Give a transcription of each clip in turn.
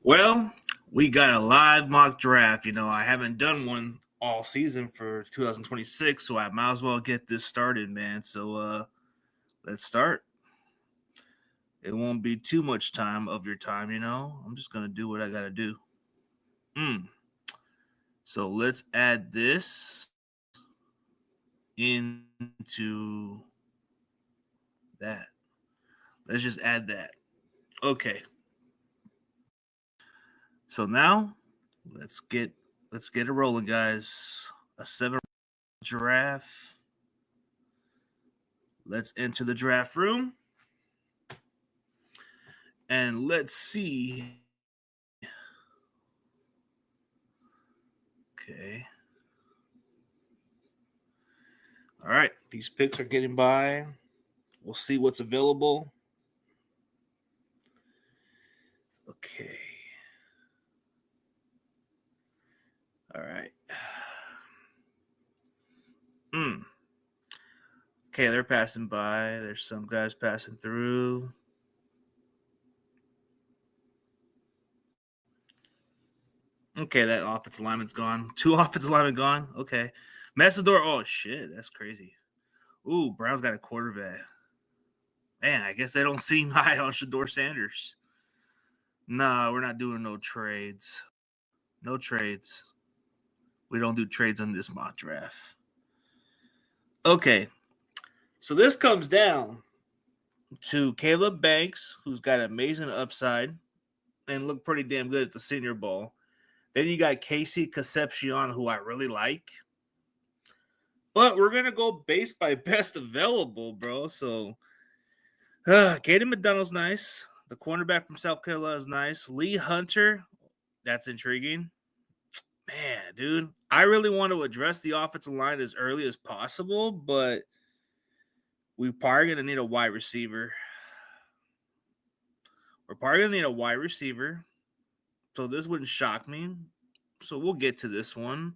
Well, we got a live mock draft. I haven't done one all season for 2026, so I might as well get this started, man. So let's start. It won't be too much time of your time. I'm just gonna do what I gotta do. So let's add this into that. Let's just add that. Okay. So now let's get it rolling, guys. A 7 giraffe. Let's enter the draft room. And let's see. Okay. All right. These picks are getting by. We'll see what's available. Okay. All right. Okay, they're passing by. There's some guys passing through. Okay, that offensive lineman's gone. 2 offensive linemen gone. Okay. Messador. Oh, shit. That's crazy. Ooh, Brown's got a quarterback. Man, I guess they don't seem high on Shedeur Sanders. Nah, we're not doing no trades. No trades. We don't do trades on this mock draft. Okay. So this comes down to Caleb Banks, who's got amazing upside and looked pretty damn good at the Senior Bowl. Then you got Casey Concepcion, who I really like. But we're going to go base by best available, bro. So Caden McDonald's nice. The cornerback from South Carolina is nice. Lee Hunter, that's intriguing. Man, dude, I really want to address the offensive line as early as possible, but we're probably going to need a wide receiver. So this wouldn't shock me. So we'll get to this one.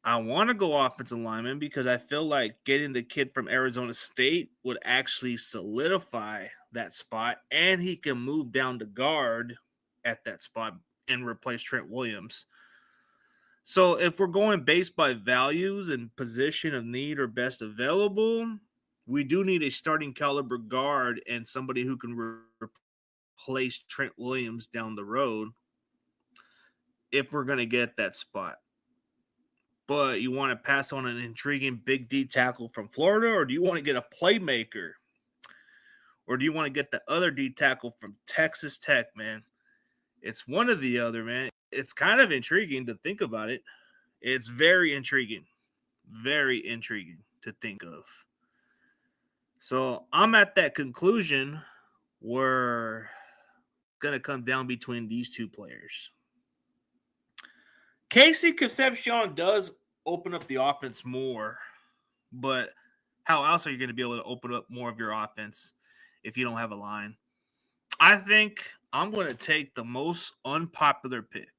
I want to go offensive lineman because I feel like getting the kid from Arizona State would actually solidify that spot, and he can move down to guard at that spot and replace Trent Williams. So if we're going based by values and position of need or best available, we do need a starting caliber guard and somebody who can replace Trent Williams down the road if we're going to get that spot. But you want to pass on an intriguing big D tackle from Florida, or do you want to get a playmaker? Or do you want to get the other D tackle from Texas Tech, man? It's one or the other, man. It's kind of intriguing to think about it. It's very intriguing to think of. So I'm at that conclusion where it's going to come down between these two players. Casey Concepcion does open up the offense more, but how else are you going to be able to open up more of your offense if you don't have a line? I think I'm going to take the most unpopular pick.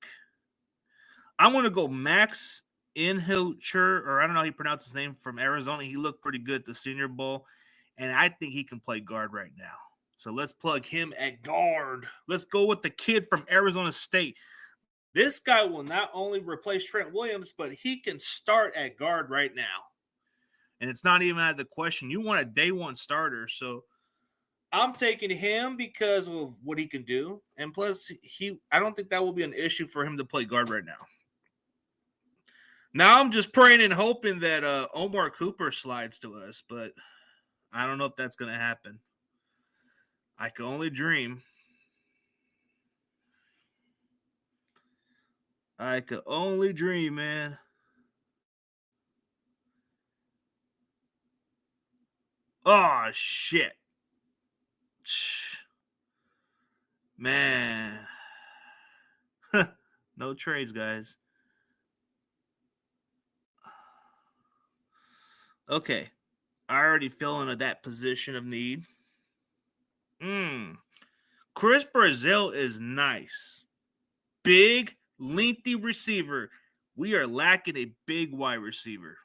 I'm going to go Max Inhilcher, or I don't know how you pronounce his name, from Arizona. He looked pretty good at the Senior Bowl, and I think he can play guard right now. So let's plug him at guard. Let's go with the kid from Arizona State. This guy will not only replace Trent Williams, but he can start at guard right now. And it's not even out of the question. You want a day one starter. So I'm taking him because of what he can do. And plus, I don't think that will be an issue for him to play guard right now. Now I'm just praying and hoping that Omar Cooper slides to us, but I don't know if that's going to happen. I can only dream. I could only dream, man. Oh, shit. Man. No trades, guys. Okay. I already fell into that position of need. Chris Brazil is nice. Big, lengthy receiver. We are lacking a big wide receiver.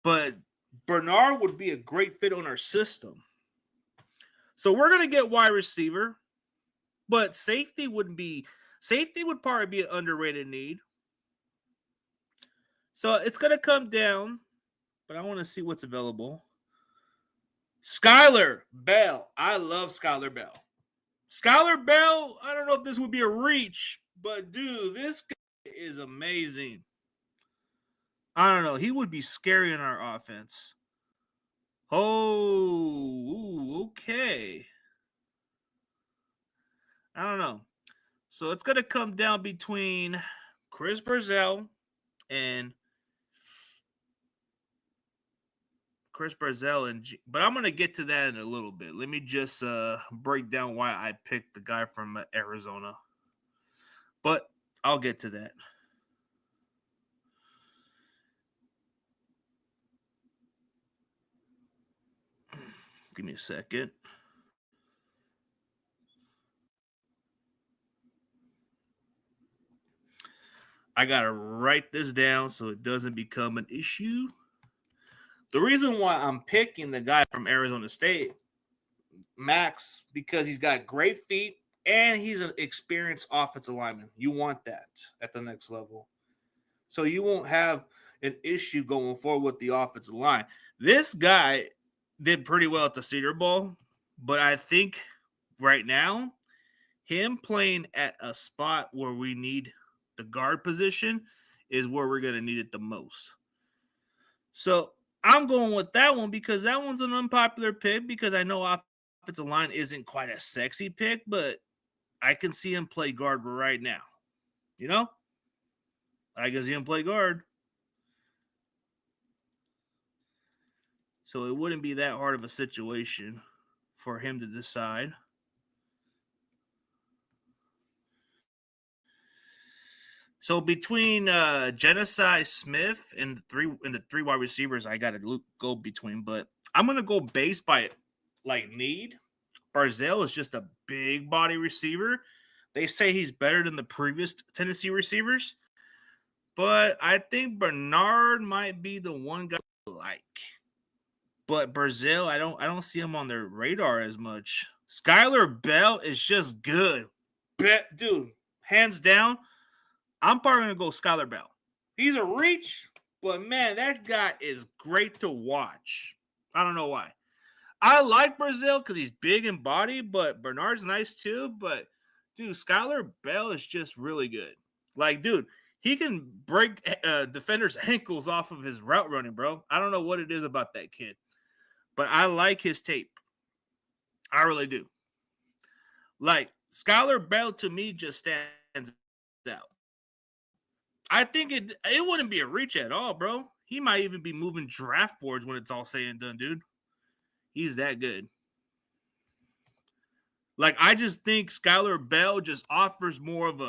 But Bernard would be a great fit on our system. So we're gonna get wide receiver, but safety would probably be an underrated need. So it's gonna come down, but I want to see what's available. Skylar Bell. I love Skylar Bell. Skylar Bell, I don't know if this would be a reach, but dude, this guy is amazing. I don't know. He would be scary in our offense. Oh, okay. I don't know. So it's going to come down between Chris Brazell and but I'm going to get to that in a little bit. Let me just break down why I picked the guy from Arizona. But I'll get to that. Give me a second. I got to write this down so it doesn't become an issue. The reason why I'm picking the guy from Arizona State, Max, because he's got great feet and he's an experienced offensive lineman. You want that at the next level. So you won't have an issue going forward with the offensive line. This guy did pretty well at the Cedar Bowl, but I think right now, him playing at a spot where we need the guard position is where we're going to need it the most. So I'm going with that one because that one's an unpopular pick because I know offensive line isn't quite a sexy pick, but I can see him play guard right now. You know? I can see him play guard. So it wouldn't be that hard of a situation for him to decide. So between Genocide Smith and the three wide receivers, I got to go between. But I'm gonna go based by like need. Barzell is just a big body receiver. They say he's better than the previous Tennessee receivers, but I think Bernard might be the one guy I like. But Barzell, I don't see him on their radar as much. Skylar Bell is just good, dude, hands down. I'm probably going to go Skylar Bell. He's a reach, but man, that guy is great to watch. I don't know why. I like Brazil because he's big in body, but Bernard's nice too. But, dude, Skylar Bell is just really good. Like, dude, he can break defenders' ankles off of his route running, bro. I don't know what it is about that kid, but I like his tape. I really do. Like, Skylar Bell to me just stands out. I think it wouldn't be a reach at all, bro. He might even be moving draft boards when it's all said and done, dude. He's that good. Like, I just think Skylar Bell just offers more of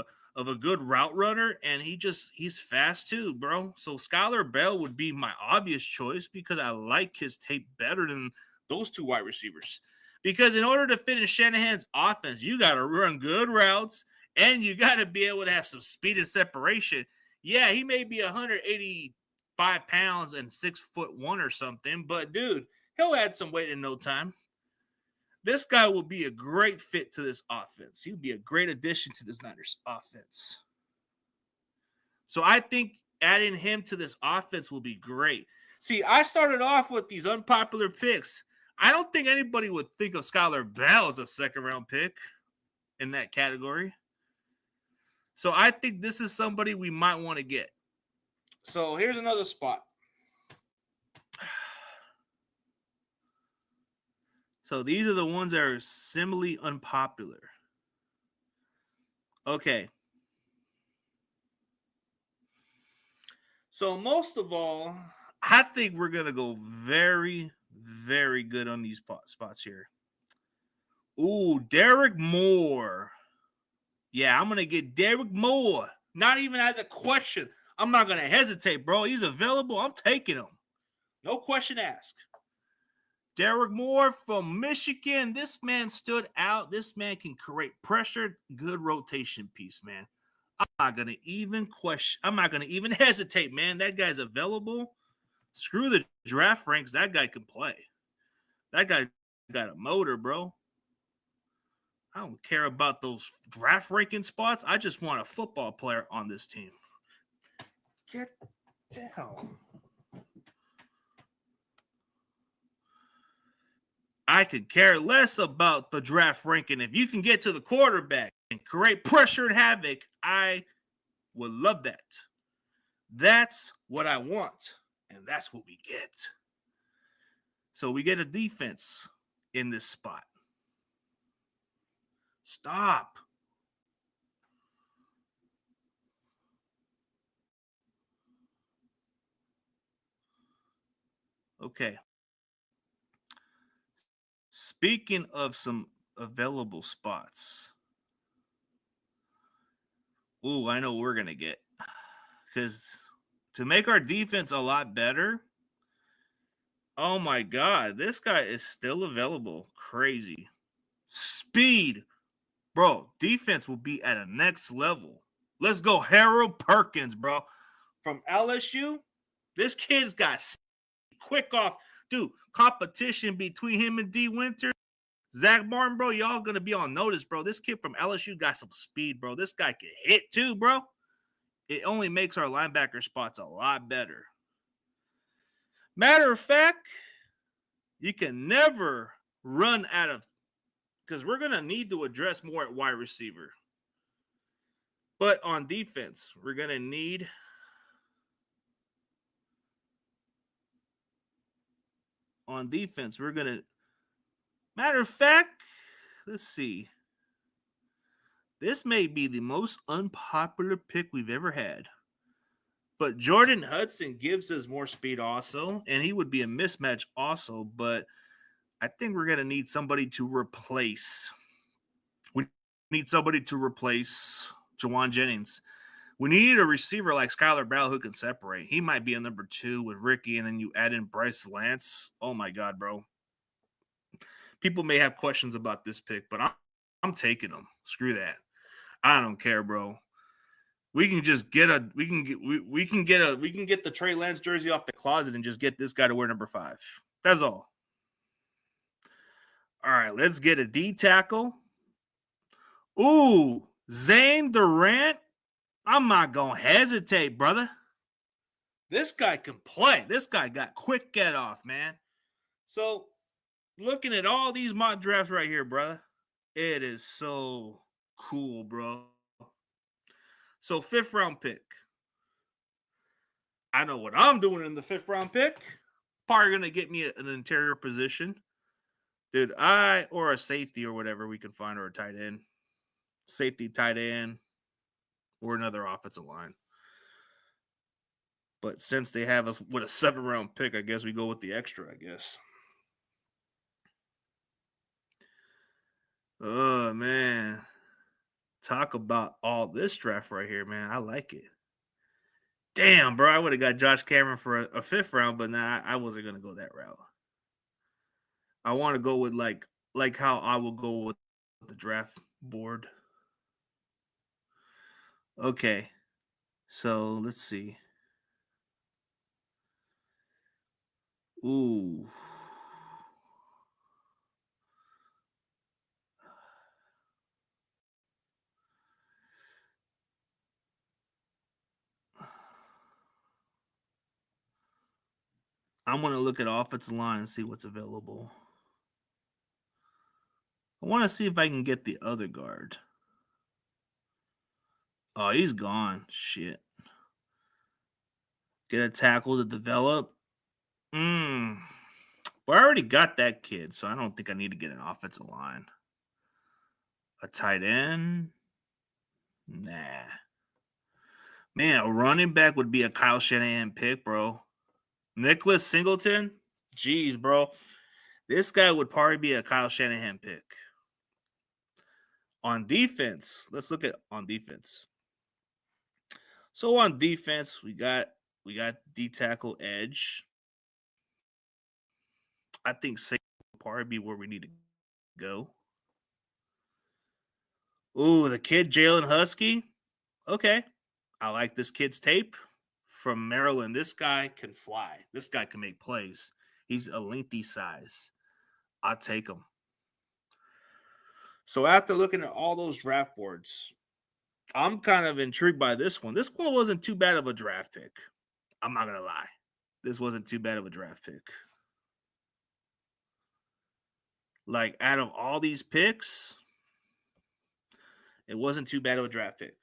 a good route runner, and he's fast too, bro. So Skylar Bell would be my obvious choice because I like his tape better than those two wide receivers. Because in order to fit in Shanahan's offense, you got to run good routes, and you got to be able to have some speed and separation. Yeah, he may be 185 pounds and 6'1" or something, but dude, he'll add some weight in no time. This guy will be a great fit to this offense. He'll be a great addition to this Niners offense. So I think adding him to this offense will be great. See, I started off with these unpopular picks. I don't think anybody would think of Skylar Bell as a second-round pick in that category. So I think this is somebody we might want to get. So here's another spot. So these are the ones that are similarly unpopular. Okay. So most of all, I think we're going to go very, very good on these spots here. Ooh, Derek Moore. Yeah, I'm going to get Derek Moore. Not even at the question. I'm not going to hesitate, bro. He's available. I'm taking him. No question asked. Derek Moore from Michigan. This man stood out. This man can create pressure. Good rotation piece, man. I'm not going to even question. I'm not going to even hesitate, man. That guy's available. Screw the draft ranks. That guy can play. That guy got a motor, bro. I don't care about those draft ranking spots. I just want a football player on this team. Get down. I could care less about the draft ranking. If you can get to the quarterback and create pressure and havoc, I would love that. That's what I want, and that's what we get. So we get a defense in this spot. Stop. Okay. Speaking of some available spots. Ooh, I know what we're going to get. Because to make our defense a lot better, oh my God, this guy is still available. Crazy. Speed. Bro, defense will be at a next level. Let's go, Harold Perkins, bro. From LSU, this kid's got quick off. Dude, competition between him and D. Winter. Zach Martin, bro, y'all gonna be on notice, bro. This kid from LSU got some speed, bro. This guy can hit too, bro. It only makes our linebacker spots a lot better. Matter of fact, you can never run out of, because we're gonna need to address more at wide receiver. But on defense, we're gonna need matter of fact, let's see. This may be the most unpopular pick we've ever had. But Jordan Hudson gives us more speed also, and he would be a mismatch also. But I think we're going to need somebody to replace. We need somebody to replace Jawan Jennings. We need a receiver like Skylar Bell who can separate. He might be a number 2 with Ricky, and then you add in Bryce Lance. Oh, my God, bro. People may have questions about this pick, but I'm taking them. Screw that. I don't care, bro. We can just get the Trey Lance jersey off the closet and just get this guy to wear number 5. That's all. All right, let's get a D tackle. Ooh, Zane Durant. I'm not gonna hesitate, brother. This guy can play. This guy got quick get off, man. So looking at all these mock drafts right here, brother, it is so cool, bro. So 5th round pick. I know what I'm doing in the 5th round pick. Probably going to get me an interior position. Dude, or a safety or whatever we can find, or a tight end. Safety, tight end, or another offensive line. But since they have us with a 7th round pick, I guess we go with the extra, I guess. Oh, man. Talk about all this draft right here, man. I like it. Damn, bro. I would have got Josh Cameron for a 5th round, but nah, I wasn't going to go that route. I want to go with like how I will go with the draft board. Okay. So let's see. Ooh. I'm going to look at offensive line and see what's available. I want to see if I can get the other guard. Oh, he's gone. Shit. Get a tackle to develop. But I already got that kid, so I don't think I need to get an offensive line. A tight end? Nah. Man, a running back would be a Kyle Shanahan pick, bro. Nicholas Singleton? Jeez, bro. This guy would probably be a Kyle Shanahan pick. On defense, let's look at on defense. So on defense, we got D tackle edge. I think safety will probably be where we need to go. Ooh, the kid Jalen Husky. Okay. I like this kid's tape from Maryland. This guy can fly. This guy can make plays. He's a lengthy size. I'll take him. So after looking at all those draft boards, I'm kind of intrigued by this one. This one wasn't too bad of a draft pick. I'm not going to lie. This wasn't too bad of a draft pick. Like, out of all these picks, it wasn't too bad of a draft pick.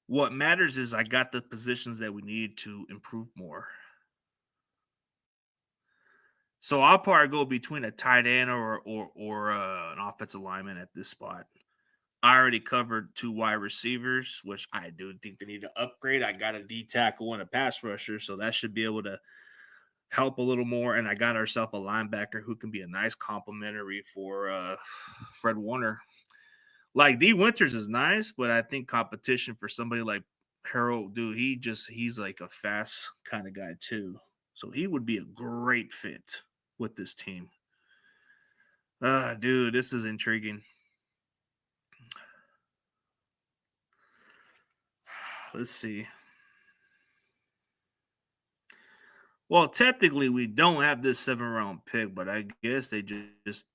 What matters is I got the positions that we need to improve more. So I'll probably go between a tight end or an offensive lineman at this spot. I already covered 2 wide receivers, which I do think they need to upgrade. I got a D tackle and a pass rusher, so that should be able to help a little more. And I got ourselves a linebacker who can be a nice complementary for Fred Warner. Like, D Winters is nice, but I think competition for somebody like Harold, dude, he's like a fast kind of guy too. So he would be a great fit with this team. Dude, this is intriguing. Let's see. Well, technically, we don't have this 7th-round pick, but I guess they just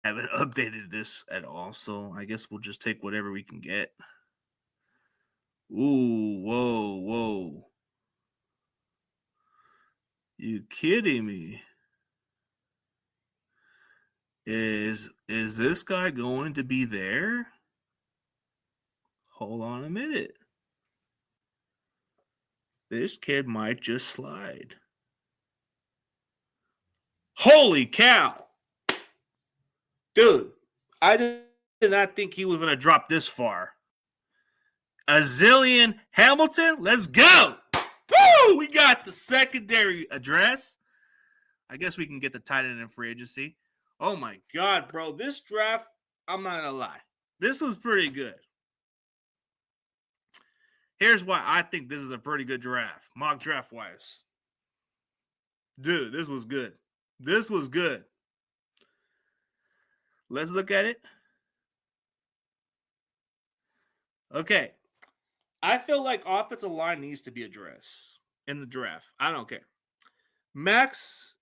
haven't updated this at all. So I guess we'll just take whatever we can get. Ooh, whoa. You kidding me? Is this guy going to be there? Hold on a minute. This kid might just slide. Holy cow. Dude, I did not think he was going to drop this far. Azilian Hamilton, let's go. Woo! We got the secondary address. I guess we can get the tight end in free agency. Oh my God, bro. This draft, I'm not going to lie. This was pretty good. Here's why I think this is a pretty good draft, mock draft wise. Dude, this was good. This was good. Let's look at it. Okay. I feel like offensive line needs to be addressed in the draft. I don't care. Max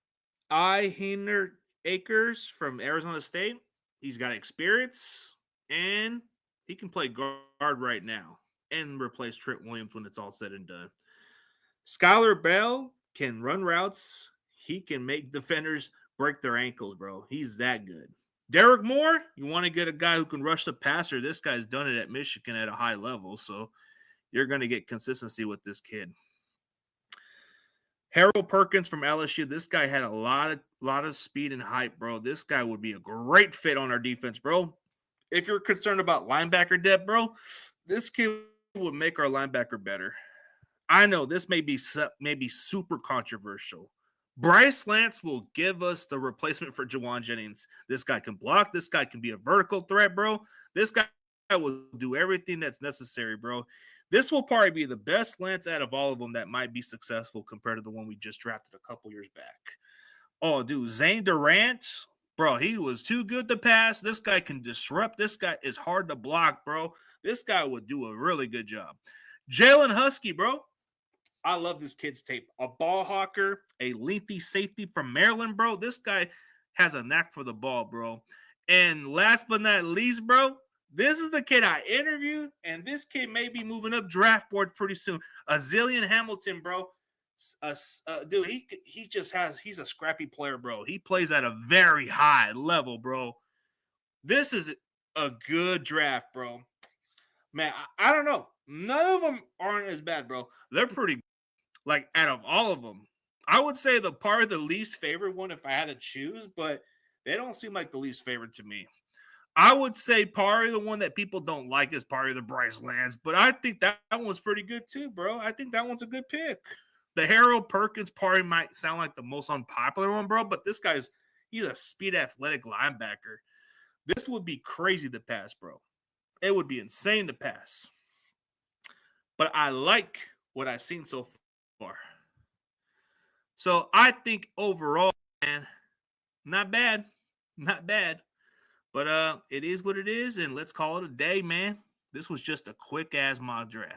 Akers from Arizona State. He's got experience and he can play guard right now and replace Trent Williams when it's all said and done. Skylar Bell can run routes. He can make defenders break their ankles, bro. He's that good. Derek Moore, you want to get a guy who can rush the passer. This guy's done it at Michigan at a high level, so you're going to get consistency with this kid. Harold Perkins from LSU. This guy had a lot of speed and height, bro. This guy would be a great fit on our defense, bro. If you're concerned about linebacker depth, bro, this kid would make our linebacker better. I know this may be super controversial. Bryce Lance will give us the replacement for Jawan Jennings. This guy can block. This guy can be a vertical threat, bro. This guy will do everything that's necessary, bro. This will probably be the best Lance out of all of them that might be successful compared to the one we just drafted a couple years back. Oh, dude, Zane Durant, bro, he was too good to pass. This guy can disrupt. This guy is hard to block, bro. This guy would do a really good job. Jalen Husky, bro. I love this kid's tape. A ball hawker, a lengthy safety from Maryland, bro. This guy has a knack for the ball, bro. And last but not least, bro, this is the kid I interviewed, and this kid may be moving up draft board pretty soon. Azilian Hamilton, bro. Dude, he's a scrappy player, bro. He plays at a very high level, bro. This is a good draft, bro. Man, I don't know. None of them aren't as bad, bro. They're pretty good. Like, out of all of them, I would say probably the least favorite one if I had to choose, but they don't seem like the least favorite to me. I would say probably the one that people don't like is probably the Bryce Lance, but I think that one's pretty good too, bro. I think that one's a good pick. The Harold Perkins probably might sound like the most unpopular one, bro, but this he's a speed athletic linebacker. This would be crazy to pass, bro. It would be insane to pass. But I like what I've seen so far. So I think overall, man, not bad. But it is what it is, and let's call it a day, man. This was just a quick-ass mock draft.